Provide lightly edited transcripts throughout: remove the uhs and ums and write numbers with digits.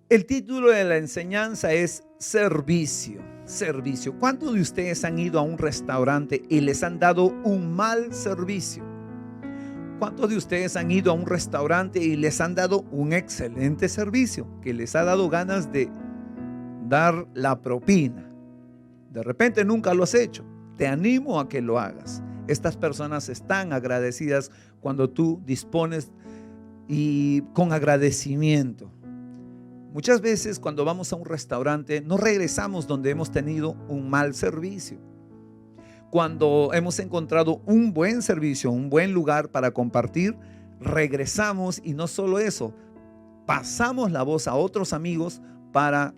El título de la enseñanza es servicio. Servicio. ¿Cuántos de ustedes han ido a un restaurante y les han dado un mal servicio? ¿Cuántos de ustedes han ido a un restaurante y les han dado un excelente servicio? Que les ha dado ganas de dar la propina. De repente nunca lo has hecho. Te animo a que lo hagas. Estas personas están agradecidas cuando tú dispones y con agradecimiento. Muchas veces cuando vamos a un restaurante no regresamos donde hemos tenido un mal servicio. Cuando hemos encontrado un buen servicio, un buen lugar para compartir, regresamos y no solo eso, pasamos la voz a otros amigos para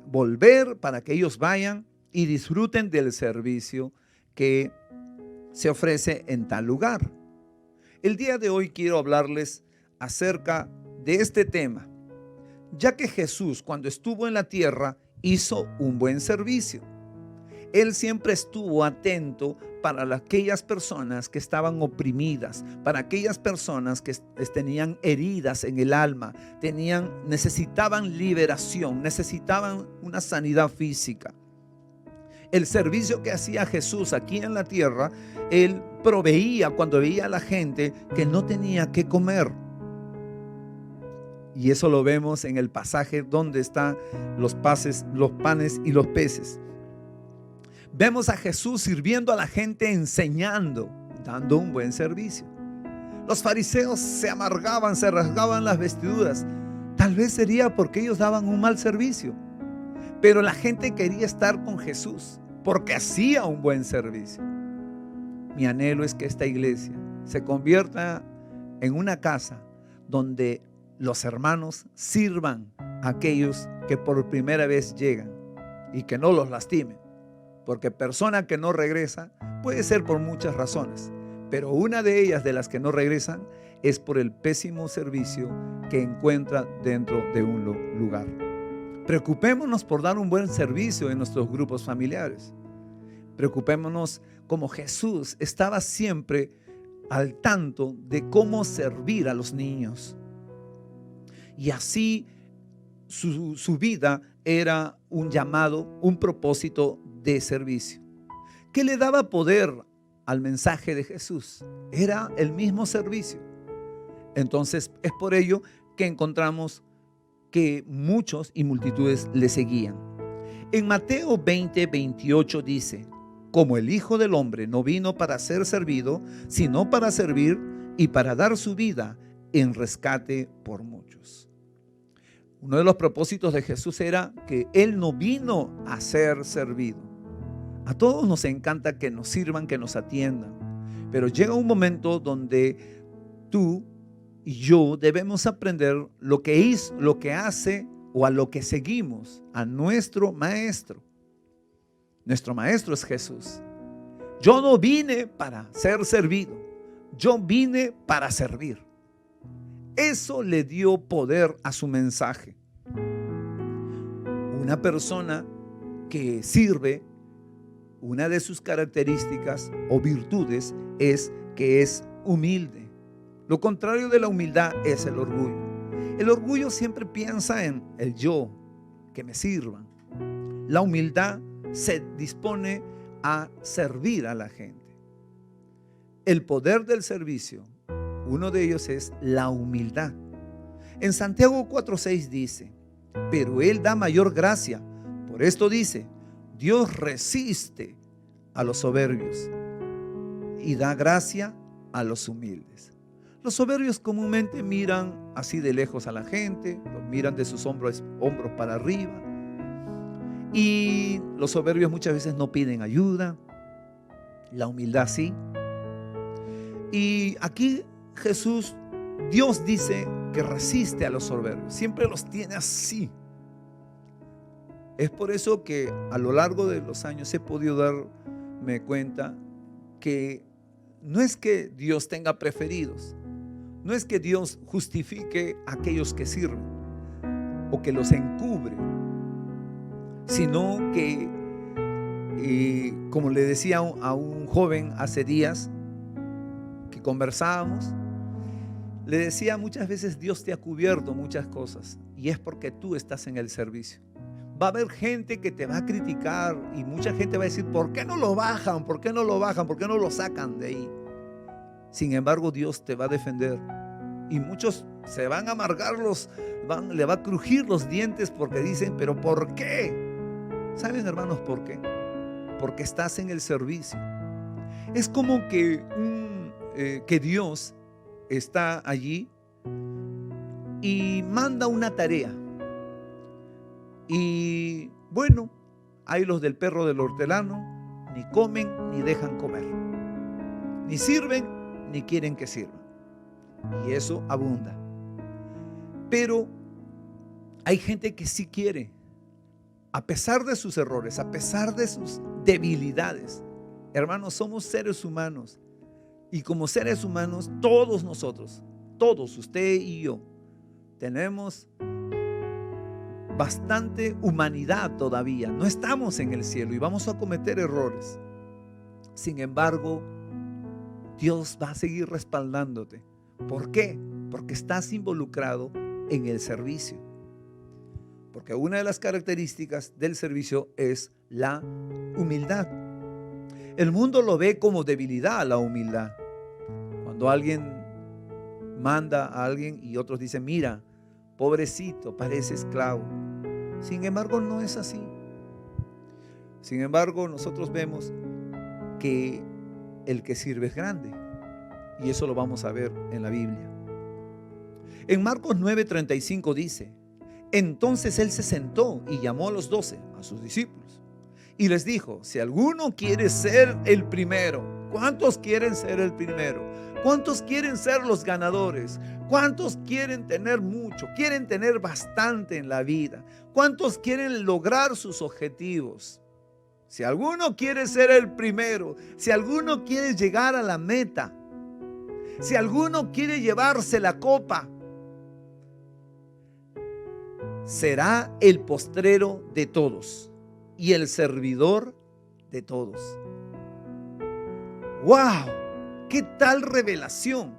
volver, para que ellos vayan y disfruten del servicio que se ofrece en tal lugar. El día de hoy quiero hablarles acerca de este tema, ya que Jesús, cuando estuvo en la tierra, hizo un buen servicio. Él siempre estuvo atento para aquellas personas que estaban oprimidas, para aquellas personas que tenían heridas en el alma, necesitaban liberación, necesitaban una sanidad física. El servicio que hacía Jesús aquí en la tierra, Él proveía cuando veía a la gente que no tenía qué comer. Y eso lo vemos en el pasaje donde están los panes y los peces. Vemos a Jesús sirviendo a la gente, enseñando, dando un buen servicio. Los fariseos se amargaban, se rasgaban las vestiduras. Tal vez sería porque ellos daban un mal servicio. Pero la gente quería estar con Jesús porque hacía un buen servicio. Mi anhelo es que esta iglesia se convierta en una casa donde los hermanos sirvan a aquellos que por primera vez llegan y que no los lastimen. Porque persona que no regresa puede ser por muchas razones, pero una de ellas de las que no regresan es por el pésimo servicio que encuentra dentro de un lugar. Preocupémonos por dar un buen servicio en nuestros grupos familiares. Preocupémonos como Jesús estaba siempre al tanto de cómo servir a los niños. Y así su vida era un llamado, un propósito de servicio. ¿Qué le daba poder al mensaje de Jesús? Era el mismo servicio. Entonces es por ello que encontramos que muchos y multitudes le seguían. En Mateo 20:28 dice: como el Hijo del Hombre no vino para ser servido, sino para servir y para dar su vida en rescate por muchos. Uno de los propósitos de Jesús era que Él no vino a ser servido. A todos nos encanta que nos sirvan, que nos atiendan, pero llega un momento donde tú y yo debemos aprender lo que hace o a lo que seguimos a nuestro maestro. Nuestro maestro es Jesús. Yo no vine para ser servido, yo vine para servir. Eso le dio poder a su mensaje. Una persona que sirve, una de sus características o virtudes es que es humilde. Lo contrario de la humildad es el orgullo. El orgullo siempre piensa en el yo, que me sirvan. La humildad se dispone a servir a la gente. El poder del servicio, uno de ellos es la humildad. En Santiago 4:6 dice: pero Él da mayor gracia. Por esto dice: Dios resiste a los soberbios y da gracia a los humildes. Los soberbios comúnmente miran así de lejos a la gente, los miran de sus hombros para arriba. Y los soberbios muchas veces no piden ayuda. La humildad sí. Y aquí Dios dice que resiste a los soberbios. Siempre los tiene así. Es por eso que a lo largo de los años he podido darme cuenta que no es que Dios tenga preferidos. No es que Dios justifique a aquellos que sirven o que los encubre, sino que, como le decía a un joven hace días que conversábamos, Le decía, muchas veces Dios te ha cubierto muchas cosas y es porque tú estás en el servicio. Va a haber gente que te va a criticar y mucha gente va a decir, ¿por qué no lo bajan? ¿Por qué no lo bajan? ¿Por qué no lo sacan de ahí? Sin embargo, Dios te va a defender y muchos se van a amargar le va a crujir los dientes porque dicen, ¿pero por qué? ¿Saben, hermanos, por qué? Porque estás en el servicio. Es como que Dios está allí y manda una tarea. Y bueno, hay los del perro del hortelano, ni comen ni dejan comer, ni sirven ni quieren que sirvan. Y eso abunda. Pero hay gente que sí quiere, a pesar de sus errores, a pesar de sus debilidades. Hermanos, somos seres humanos. Y como seres humanos, todos nosotros, todos, usted y yo, tenemos bastante humanidad todavía. No estamos en el cielo y vamos a cometer errores. Sin embargo, Dios va a seguir respaldándote. ¿Por qué? Porque estás involucrado en el servicio. Porque una de las características del servicio es la humildad. El mundo lo ve como debilidad, la humildad. Cuando alguien manda a alguien y otros dicen, mira, pobrecito, parece esclavo. Sin embargo, no es así. Sin embargo, nosotros vemos que el que sirve es grande. Y eso lo vamos a ver en la Biblia. En Marcos 9:35 dice, entonces él se sentó y llamó a los 12, a sus discípulos, y les dijo, si alguno quiere ser el primero, ¿cuántos quieren ser el primero? ¿Cuántos quieren ser los ganadores? ¿Cuántos quieren tener mucho? ¿Quieren tener bastante en la vida? ¿Cuántos quieren lograr sus objetivos? Si alguno quiere ser el primero, si alguno quiere llegar a la meta, si alguno quiere llevarse la copa, será el postrero de todos y el servidor de todos. ¡Wow! ¿Qué tal revelación?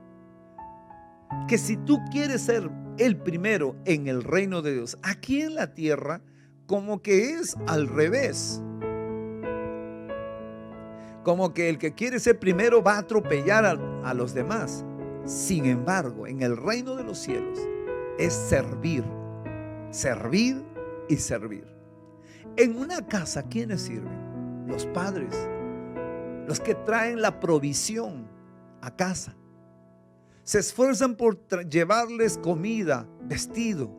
Que si tú quieres ser el primero en el reino de Dios, aquí en la tierra, como que es al revés. Como que el que quiere ser primero va a atropellar a los demás. Sin embargo, en el reino de los cielos es servir, servir y servir. En una casa, ¿quiénes sirven? Los padres, los que traen la provisión a casa. Se esfuerzan por llevarles comida, vestido.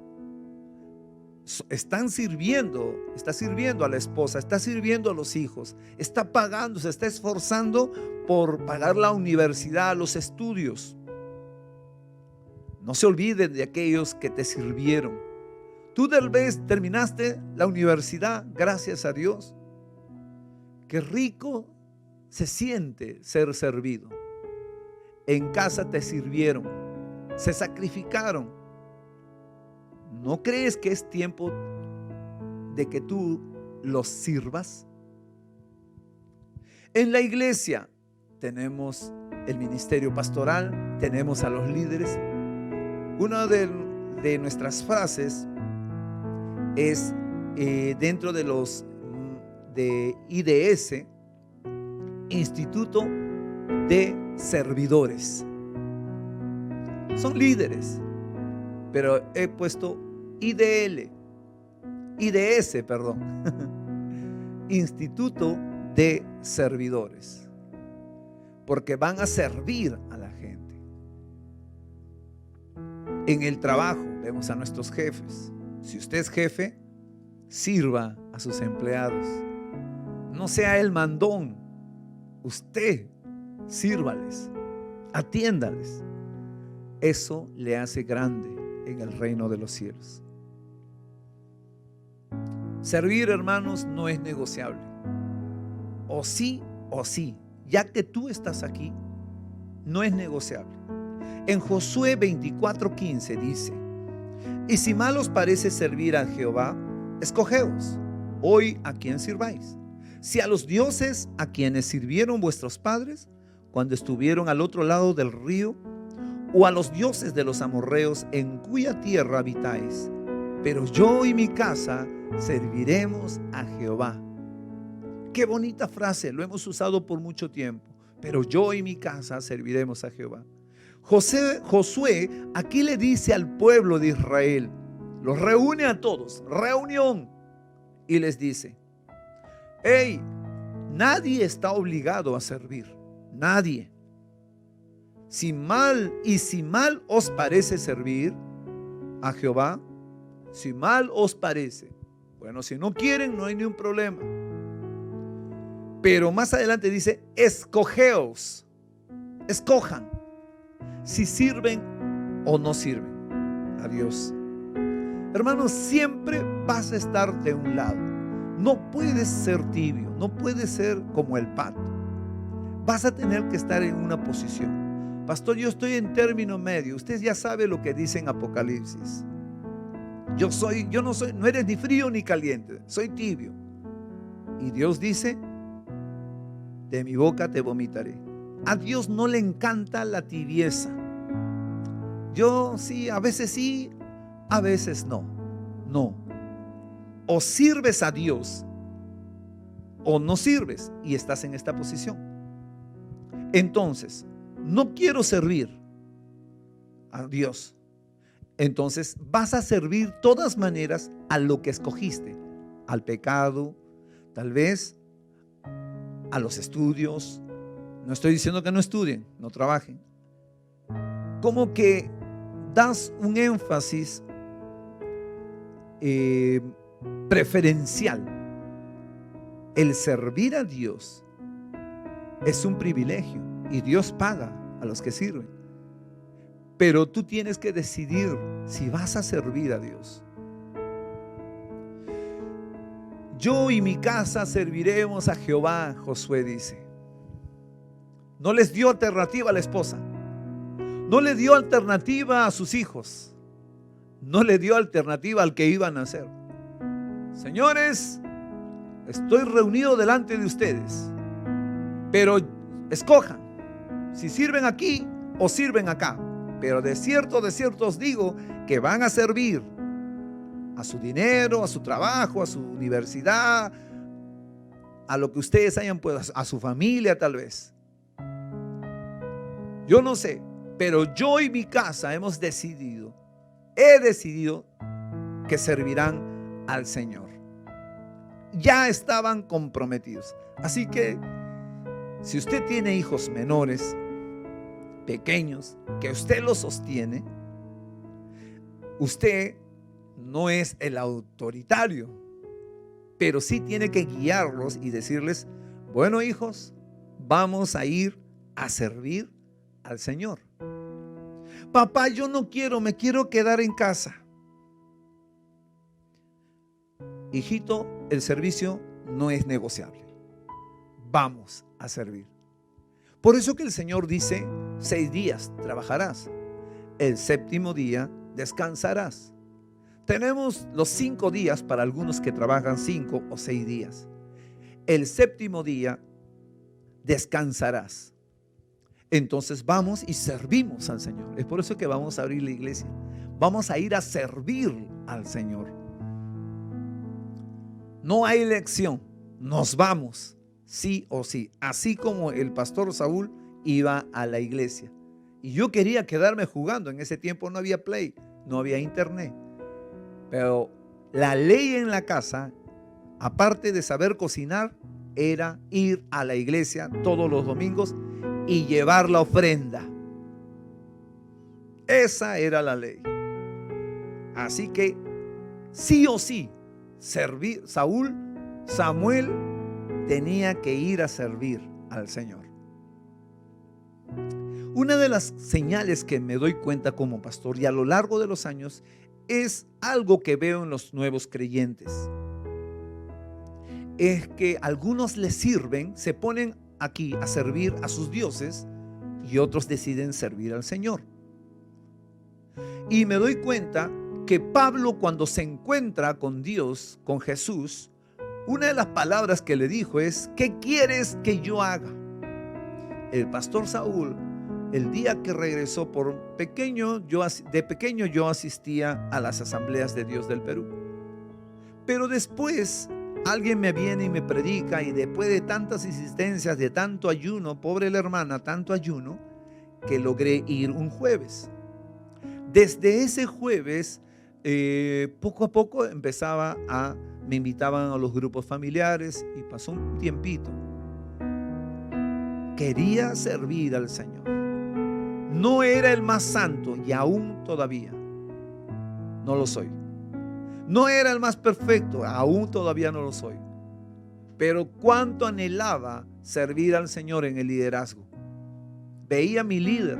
Están sirviendo, está sirviendo a la esposa, está sirviendo a los hijos, está pagando, se está esforzando por pagar la universidad, los estudios. No se olviden de aquellos que te sirvieron. Tú tal vez terminaste la universidad, gracias a Dios. Qué rico se siente ser servido. En casa te sirvieron, se sacrificaron. ¿No crees que es tiempo de que tú los sirvas? En la iglesia tenemos el ministerio pastoral, tenemos a los líderes. Una de nuestras frases es dentro de los de IDS, Instituto de Servidores. Son líderes, pero he puesto IDS, Instituto de Servidores, porque van a servir a la gente. En el trabajo vemos a nuestros jefes. Si usted es jefe, sirva a sus empleados. No sea el mandón. Usted sírvales, atiéndales. Eso le hace grande en el reino de los cielos. Servir, hermanos, no es negociable. O sí, ya que tú estás aquí, no es negociable. En Josué 24:15 dice, y si mal os parece servir a Jehová, escogeos hoy a quién sirváis. Si a los dioses a quienes sirvieron vuestros padres cuando estuvieron al otro lado del río, o a los dioses de los amorreos en cuya tierra habitáis, pero yo y mi casa serviremos a Jehová. Qué bonita frase, lo hemos usado por mucho tiempo. Pero yo y mi casa serviremos a Jehová. Josué aquí le dice al pueblo de Israel, los reúne a todos, reunión, y les dice: hey, nadie está obligado a servir, nadie. Si mal os parece servir a Jehová, si mal os parece, bueno, si no quieren, no hay ningún problema. Pero más adelante dice: escogeos, escojan si sirven o no sirven a Dios. Hermanos, siempre vas a estar de un lado. No puedes ser tibio, no puedes ser como el pato. Vas a tener que estar en una posición. Pastor, yo estoy en término medio. Usted ya sabe lo que dice en Apocalipsis. No eres ni frío ni caliente, soy tibio. Y Dios dice: de mi boca te vomitaré. A Dios no le encanta la tibieza. Yo sí, a veces no. No. O sirves a Dios o no sirves, y estás en esta posición. Entonces, no quiero servir a Dios. Entonces vas a servir de todas maneras a lo que escogiste, al pecado, tal vez a los estudios. No estoy diciendo que no estudien, no trabajen. Como que das un énfasis preferencial. El servir a Dios es un privilegio y Dios paga a los que sirven. Pero tú tienes que decidir si vas a servir a Dios. Yo y mi casa serviremos a Jehová, Josué dice. No les dio alternativa a la esposa. No le dio alternativa a sus hijos. No le dio alternativa al que iba a nacer. Señores, estoy reunido delante de ustedes, pero escojan si sirven aquí o sirven acá. Pero de cierto os digo que van a servir a su dinero, a su trabajo, a su universidad, a lo que ustedes hayan podido, a su familia tal vez. Yo no sé, pero yo y mi casa he decidido que servirán al Señor. Ya estaban comprometidos. Así que si usted tiene hijos menores, pequeños, que usted los sostiene, usted no es el autoritario, pero sí tiene que guiarlos y decirles: bueno, hijos, vamos a ir a servir al Señor. Papá, yo no quiero, me quiero quedar en casa. Hijito, el servicio no es negociable. Vamos a servir. Por eso que el Señor dice: 6 días trabajarás, el 7º día descansarás. Tenemos los 5 días para algunos que trabajan 5 o 6 días. El 7º día descansarás. Entonces vamos y servimos al Señor. Es por eso que vamos a abrir la iglesia. Vamos a ir a servir al Señor. No hay elección. Nos vamos, sí o sí. Así como el pastor Saúl iba a la iglesia. Y yo quería quedarme jugando. En ese tiempo no había Play, no había internet. Pero la ley en la casa, aparte de saber cocinar, era ir a la iglesia todos los domingos y llevar la ofrenda. Esa era la ley. Así que sí o sí, Samuel tenía que ir a servir al Señor. Una de las señales que me doy cuenta como pastor y a lo largo de los años es algo que veo en los nuevos creyentes. Es que algunos les sirven, se ponen aquí a servir a sus dioses y otros deciden servir al Señor. Y me doy cuenta que Pablo, cuando se encuentra con Dios, con Jesús, una de las palabras que le dijo es: ¿qué quieres que yo haga? El pastor Saúl el día que regresó, de pequeño yo asistía a las asambleas de Dios del Perú. Pero después alguien me viene y me predica, y después de tantas insistencias, de tanto ayuno, pobre la hermana, tanto ayuno, que logré ir un jueves. Desde ese jueves, poco a poco me invitaban a los grupos familiares, y pasó un tiempito. Quería servir al Señor. No era el más santo, y aún todavía no lo soy. No era el más perfecto, aún todavía no lo soy. Pero cuánto anhelaba servir al Señor en el liderazgo. Veía a mi líder.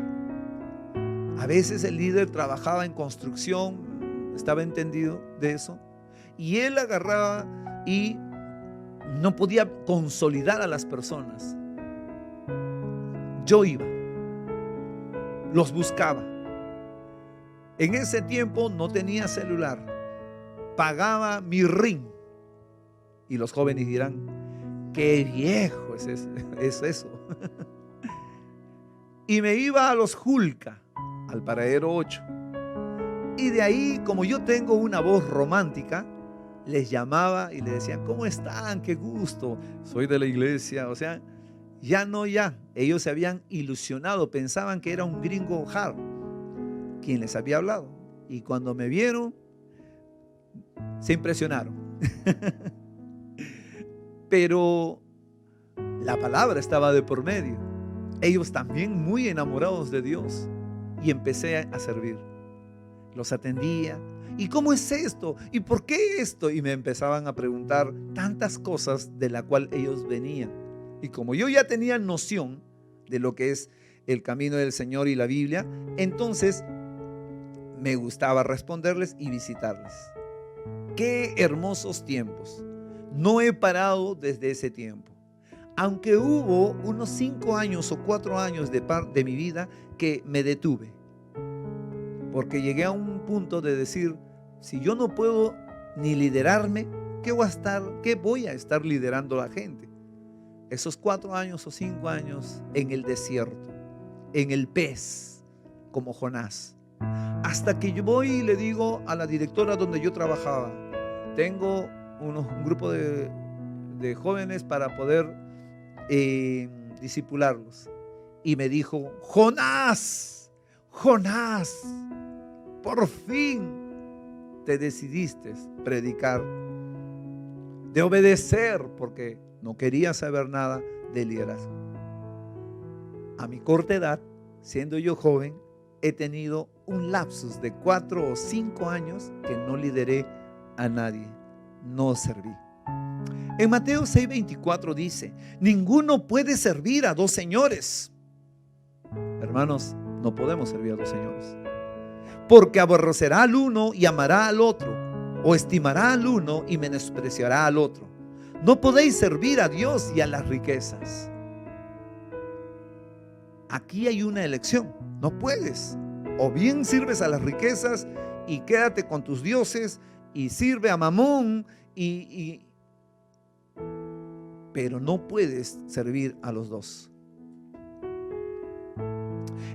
A veces el líder trabajaba en construcción, estaba entendido de eso, y él agarraba y no podía consolidar a las personas. Yo iba, los buscaba. En ese tiempo no tenía celular, pagaba mi ring. Y los jóvenes dirán, qué viejo es eso. Y me iba a los Julca, al Paradero 8. Y de ahí, como yo tengo una voz romántica, les llamaba y les decía, ¿cómo están? Qué gusto, soy de la iglesia. O sea, ya. Ellos se habían ilusionado, pensaban que era un gringo hard quien les había hablado. Y cuando me vieron, se impresionaron. Pero la palabra estaba de por medio. Ellos también muy enamorados de Dios. Y empecé a servir. Los atendía. ¿Y cómo es esto? ¿Y por qué esto? Y me empezaban a preguntar tantas cosas de la cual ellos venían. Y como yo ya tenía noción de lo que es el camino del Señor y la Biblia, entonces me gustaba responderles y visitarles. Qué hermosos tiempos. No he parado desde ese tiempo. Aunque hubo unos 5 años o 4 años de mi vida que me detuve. Porque llegué a un punto de decir, si yo no puedo ni liderarme, ¿qué voy a estar liderando a la gente? Esos 4 años o 5 años en el desierto, en el pez, como Jonás. Hasta que yo voy y le digo a la directora donde yo trabajaba, tengo un grupo de jóvenes para poder discipularlos. Y me dijo, Jonás, por fin te decidiste predicar, de obedecer, porque no quería saber nada de liderazgo. A mi corta edad, siendo yo joven, he tenido un lapsus de 4 o 5 años que no lideré a nadie, no serví. En Mateo 6:24 dice, ninguno puede servir a 2 señores. Hermanos, no podemos servir a 2 señores. Porque aborrecerá al uno y amará al otro, o estimará al uno y menospreciará al otro. No podéis servir a Dios y a las riquezas. Aquí hay una elección. No puedes. O bien sirves a las riquezas y quédate con tus dioses y sirve a Mamón pero no puedes servir a los dos.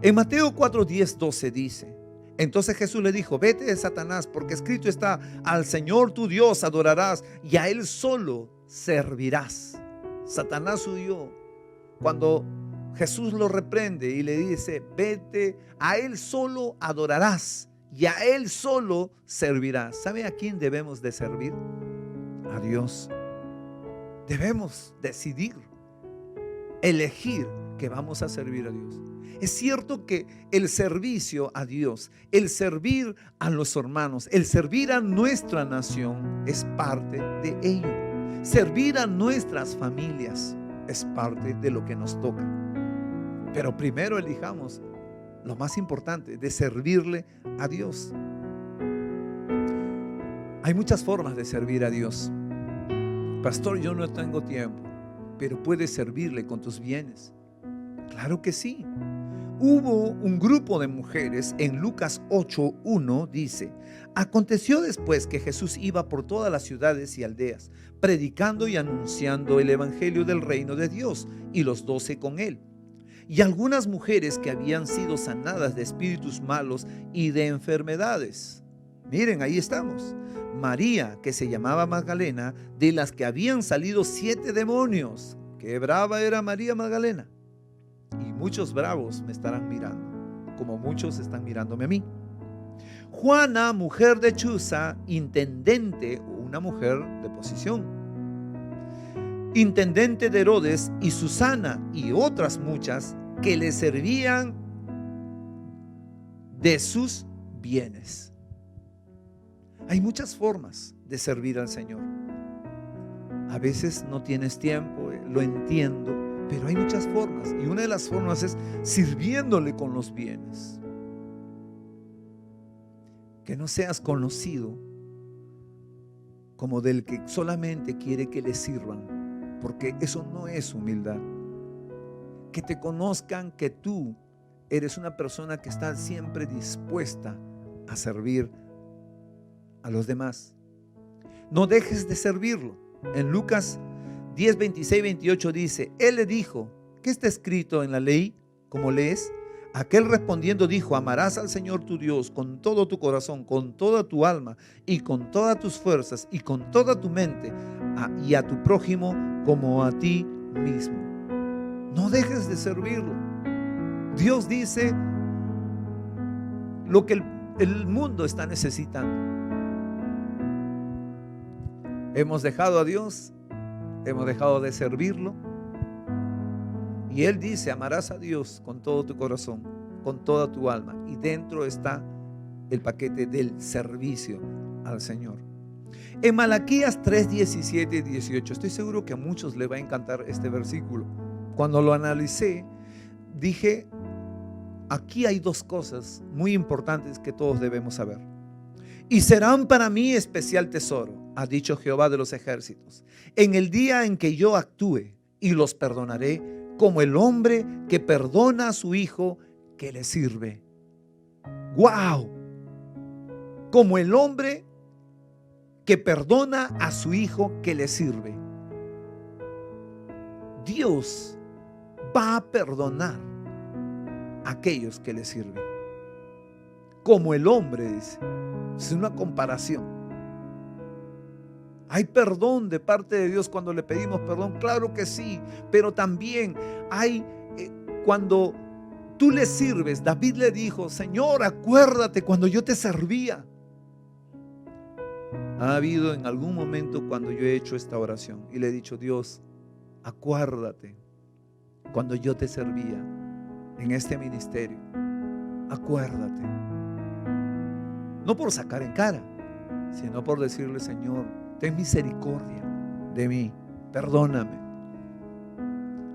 En Mateo 4:10-12 dice, entonces Jesús le dijo, vete de Satanás, porque escrito está, al Señor tu Dios adorarás y a Él solo servirás. Satanás huyó cuando Jesús lo reprende y le dice, vete, a Él solo adorarás y a Él solo servirás. ¿Sabe a quién debemos de servir? A Dios. Debemos decidir, elegir que vamos a servir a Dios. Es cierto que el servicio a Dios, el servir a los hermanos, el servir a nuestra nación es parte de ello. Servir a nuestras familias es parte de lo que nos toca. Pero primero elijamos lo más importante, de servirle a Dios. Hay muchas formas de servir a Dios. Pastor, yo no tengo tiempo, pero puedes servirle con tus bienes. Claro que sí. Hubo un grupo de mujeres en Lucas 8:1 dice, aconteció después que Jesús iba por todas las ciudades y aldeas, predicando y anunciando el evangelio del reino de Dios, y los 12 con él. y algunas mujeres que habían sido sanadas de espíritus malos y de enfermedades. Miren, ahí estamos. María, que se llamaba Magdalena, de las que habían salido 7 demonios. Qué brava era María Magdalena. Y muchos bravos me estarán mirando, como muchos están mirándome a mí. Juana, mujer de Chuza, intendente, una mujer de posición, intendente de Herodes, y Susana y otras muchas que le servían de sus bienes. Hay muchas formas de servir al Señor. A veces no tienes tiempo, lo entiendo, pero hay muchas formas, y una de las formas es sirviéndole con los bienes. Que no seas conocido como del que solamente quiere que le sirvan, porque eso no es humildad. Que te conozcan que tú eres una persona que está siempre dispuesta a servir a los demás. No dejes de servirlo. En Lucas 10, 26, 28 dice: Él le dijo: ¿qué está escrito en la ley? ¿Cómo lees? Aquel respondiendo dijo: amarás al Señor tu Dios con todo tu corazón, con toda tu alma y con todas tus fuerzas y con toda tu mente, y a tu prójimo como a ti mismo. No dejes de servirlo. Dios dice lo que el mundo está necesitando. Hemos dejado a Dios, hemos dejado de servirlo. Y Él dice: amarás a Dios con todo tu corazón, con toda tu alma. Y dentro está el paquete del servicio al Señor. En Malaquías 3, 17 y 18, estoy seguro que a muchos les va a encantar este versículo. Cuando lo analicé, dije: aquí hay 2 cosas muy importantes que todos debemos saber. Y serán para mí especial tesoro, ha dicho Jehová de los ejércitos, en el día en que yo actúe, y los perdonaré como el hombre que perdona a su hijo que le sirve. ¡Wow! Como el hombre que perdona a su hijo que le sirve. Dios va a perdonar a aquellos que le sirven. Como el hombre, dice. Es una comparación. ¿Hay perdón de parte de Dios cuando le pedimos perdón? Claro que sí, pero también hay cuando tú le sirves. David le dijo: Señor, acuérdate cuando yo te servía. Ha habido en algún momento cuando yo he hecho esta oración y le he dicho: Dios, acuérdate cuando yo te servía en este ministerio. Acuérdate. No por sacar en cara, sino por decirle: Señor, ten misericordia de mí, perdóname.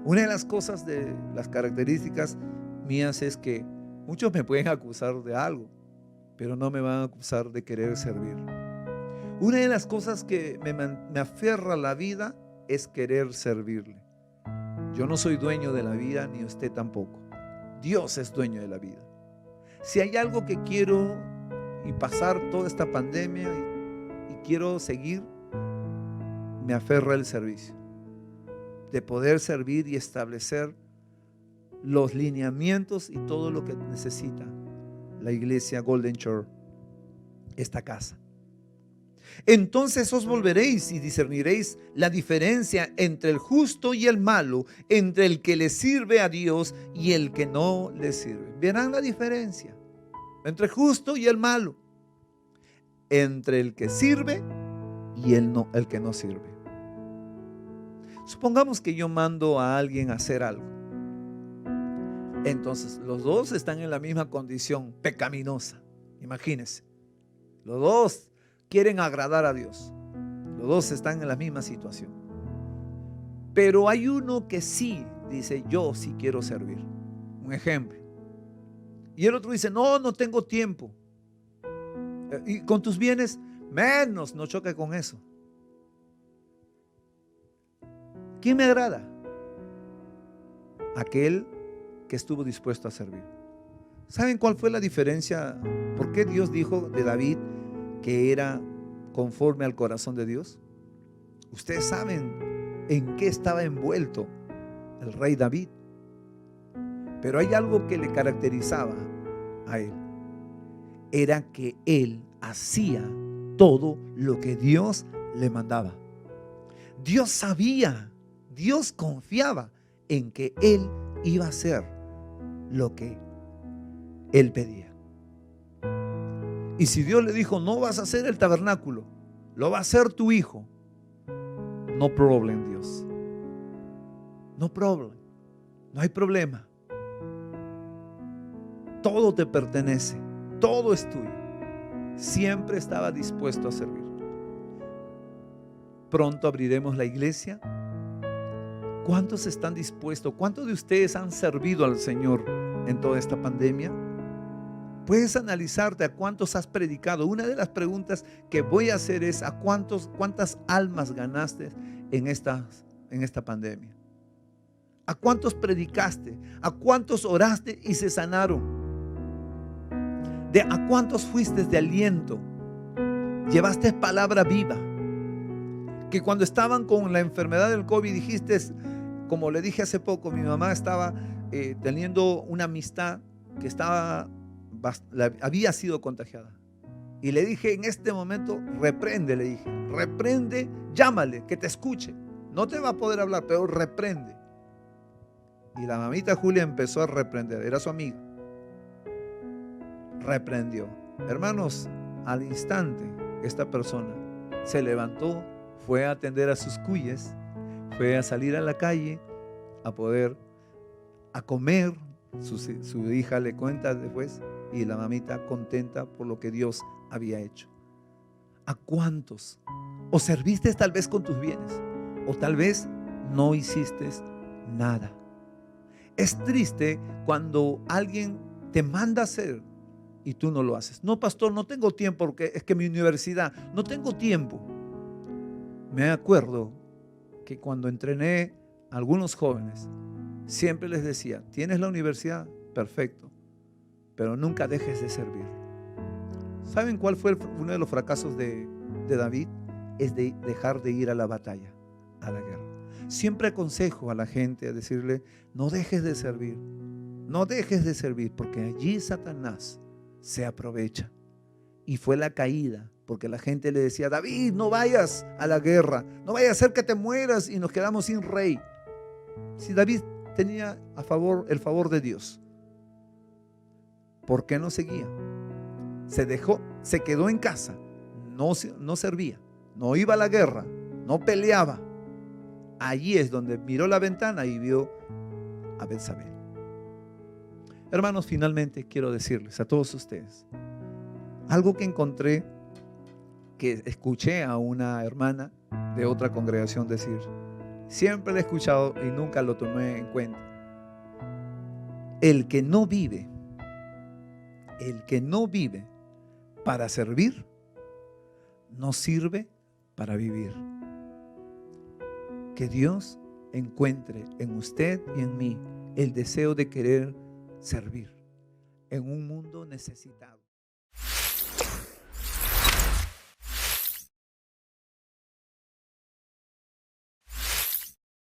Una de las cosas, de las características mías, es que muchos me pueden acusar de algo, pero no me van a acusar de querer servir. Una de las cosas que me aferra a la vida es querer servirle. Yo no soy dueño de la vida, ni usted tampoco. Dios es dueño de la vida. Si hay algo que quiero y pasar toda esta pandemia y quiero seguir, me aferra el servicio, de poder servir y establecer los lineamientos y todo lo que necesita la iglesia Golden Church, esta casa. Entonces os volveréis y discerniréis la diferencia entre el justo y el malo, entre el que le sirve a Dios y el que no le sirve. Verán la diferencia entre el justo y el malo, entre el que sirve y el que no sirve. Supongamos que yo mando a alguien a hacer algo. Entonces los dos están en la misma condición pecaminosa. Imagínense, los dos quieren agradar a Dios. Los dos están en la misma situación. Pero hay uno que sí dice: yo sí quiero servir. Un ejemplo. Y el otro dice: no, no tengo tiempo. Y con tus bienes, menos, no choque con eso. ¿Quién me agrada? Aquel que estuvo dispuesto a servir. ¿Saben cuál fue la diferencia? ¿Por qué Dios dijo de David que era conforme al corazón de Dios? Ustedes saben en qué estaba envuelto el rey David. Pero hay algo que le caracterizaba a él. Era que él hacía todo lo que Dios le mandaba. Dios sabía, Dios confiaba en que él iba a hacer lo que él pedía. Y si Dios le dijo, no vas a hacer el tabernáculo, lo va a hacer tu hijo, no problem, Dios. No problem, no hay problema. Todo te pertenece, todo es tuyo. Siempre estaba dispuesto a servir. Pronto abriremos la iglesia. ¿Cuántos están dispuestos? ¿Cuántos de ustedes han servido al Señor en toda esta pandemia? Puedes analizarte a cuántos has predicado. Una de las preguntas que voy a hacer es a cuántas almas ganaste en esta pandemia. ¿A cuántos predicaste? ¿A cuántos oraste y se sanaron? ¿A cuántos fuiste de aliento? Llevaste palabra viva. Que cuando estaban con la enfermedad del COVID dijiste, como le dije hace poco, mi mamá estaba teniendo una amistad que había sido contagiada. Y le dije, en este momento, reprende, le dije, reprende, llámale, que te escuche. No te va a poder hablar, pero reprende. Y la mamita Julia empezó a reprender, era su amiga. Reprendió. Hermanos, al instante, esta persona se levantó, fue a atender a sus cuyes, fue a salir a la calle, a comer. Su hija le cuenta después, y la mamita contenta por lo que Dios había hecho. ¿A cuántos? O serviste tal vez con tus bienes, o tal vez no hiciste nada. Es triste cuando alguien te manda a hacer y tú no lo haces. No, pastor, no tengo tiempo porque es que mi universidad, no tengo tiempo. Me acuerdo que cuando entrené a algunos jóvenes, siempre les decía, ¿tienes la universidad? Perfecto, pero nunca dejes de servir. ¿Saben cuál fue uno de los fracasos de David? Es de dejar de ir a la batalla, a la guerra. Siempre aconsejo a la gente a decirle, no dejes de servir, no dejes de servir, porque allí Satanás se aprovecha. Y fue la caída, porque la gente le decía, David, no vayas a la guerra, no vaya a ser que te mueras y nos quedamos sin rey. Si David tenía el favor de Dios, ¿por qué no seguía? Se quedó en casa, no servía, no iba a la guerra, no peleaba. Allí es donde miró la ventana y vio a Betsabé. Hermanos, finalmente quiero decirles a todos ustedes algo que encontré, que escuché a una hermana de otra congregación decir. Siempre lo he escuchado y nunca lo tomé en cuenta. El que no vive para servir, no sirve para vivir. Que Dios encuentre en usted y en mí el deseo de querer servir en un mundo necesitado.